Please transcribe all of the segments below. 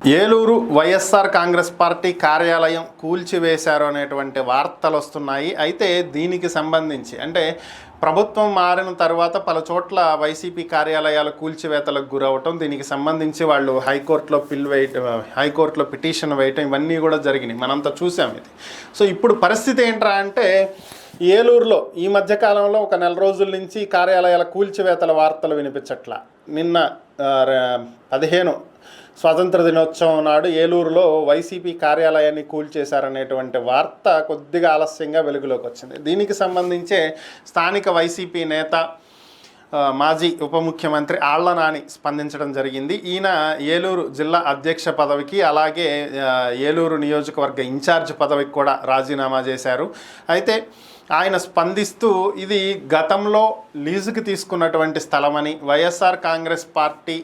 Eluru YSR Congress party కార్యాలయం కూల్చివేశారు అనేటువంటి వార్తలు వస్తున్నాయి. అయితే దీనికి సంబంధించి అంటే ప్రభుత్వం మారిన తర్వాత పలు చోట్ల వైసీపీ కార్యాలయాలు కూల్చివేతలకు గురవటం, దీనికి సంబంధించి వాళ్ళు హైకోర్టులో పిటిషన్ వేయటం ఇవన్నీ కూడా జరిగినాయి. మనంతా చూసాం ఇది. సో ఇప్పుడు పరిస్థితి ఏంట్రా అంటే ఏలూరులో ఈ మధ్యకాలంలో ఒక నెల రోజుల నుంచి కార్యాలయాల కూల్చివేతల వార్తలు వినిపించట్లా. నిన్న 15 స్వాతంత్ర దినోత్సవం నాడు ఏలూరులో వైసీపీ కార్యాలయాన్ని కూల్చేశారనేటువంటి వార్త కొద్దిగా ఆలస్యంగా వెలుగులోకి వచ్చింది. దీనికి సంబంధించే స్థానిక వైసీపీ నేత మాజీ ఉప ముఖ్యమంత్రి ఆళ్ల నాని స్పందించడం జరిగింది. ఈయన ఏలూరు జిల్లా అధ్యక్ష పదవికి అలాగే ఏలూరు నియోజకవర్గ ఇన్ఛార్జ్ పదవికి కూడా రాజీనామా చేశారు. అయితే ఆయన స్పందిస్తూ ఇది గతంలో లీజుకి తీసుకున్నటువంటి స్థలమని, వైఎస్ఆర్ కాంగ్రెస్ పార్టీ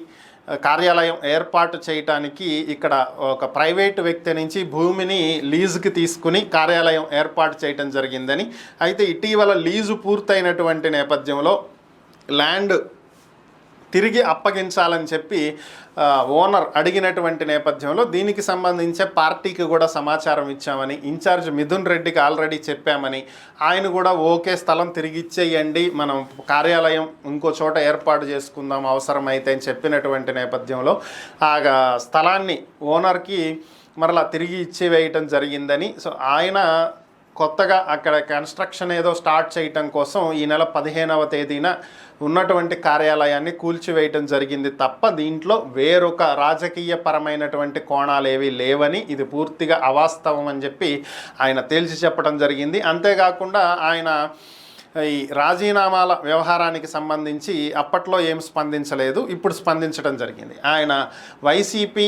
కార్యాలయం ఏర్పాటు చేయటానికి ఇక్కడ ఒక ప్రైవేటు వ్యక్తి నుంచి భూమిని లీజుకి తీసుకుని కార్యాలయం ఏర్పాటు చేయటం జరిగిందని, అయితే ఇటీవల లీజు పూర్తయినటువంటి నేపథ్యంలో ల్యాండ్ తిరిగి అప్పగించాలని చెప్పి ఓనర్ అడిగినటువంటి నేపథ్యంలో దీనికి సంబంధించే పార్టీకి కూడా సమాచారం ఇచ్చామని, ఇన్ఛార్జ్ మిథున్ రెడ్డికి ఆల్రెడీ చెప్పామని, ఆయన కూడా ఓకే స్థలం తిరిగి ఇచ్చేయండి, మనం కార్యాలయం ఇంకో చోట ఏర్పాటు చేసుకుందాం అవసరమైతే అని చెప్పినటువంటి నేపథ్యంలో ఆ స్థలాన్ని ఓనర్కి మరలా తిరిగి ఇచ్చివేయటం జరిగిందని, సో ఆయన కొత్తగా అక్కడ కన్స్ట్రక్షన్ ఏదో స్టార్ట్ చేయటం కోసం ఈ నెల 15వ తేదీన ఉన్నటువంటి కార్యాలయాన్ని కూల్చివేయటం జరిగింది తప్ప దీంట్లో వేరొక రాజకీయ పరమైనటువంటి కోణాలు ఏవీ లేవని, ఇది పూర్తిగా అవాస్తవం అని చెప్పి ఆయన తేల్చి చెప్పడం జరిగింది. అంతేకాకుండా ఆయన ఈ రాజీనామాల వ్యవహారానికి సంబంధించి అప్పట్లో ఏం స్పందించలేదు, ఇప్పుడు స్పందించడం జరిగింది. ఆయన వైసీపీ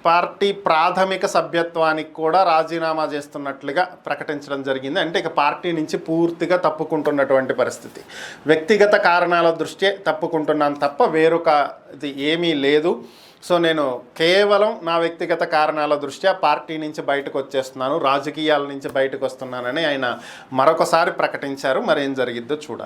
పార్టీ ప్రాథమిక సభ్యత్వానికి కూడా రాజీనామా చేస్తున్నట్లుగా ప్రకటించడం జరిగింది. అంటే ఇక పార్టీ నుంచి పూర్తిగా తప్పుకుంటున్నటువంటి పరిస్థితి. వ్యక్తిగత కారణాల దృష్ట్యా తప్పుకుంటున్నాను తప్ప వేరొకది ఏమీ లేదు. సో నేను కేవలం నా వ్యక్తిగత కారణాల దృష్ట్యా పార్టీ నుంచి బయటకు వచ్చేస్తున్నాను, రాజకీయాల నుంచి బయటకు వస్తున్నానని ఆయన మరొకసారి ప్రకటించారు. మరి ఏం జరిగిద్దో చూడాలి.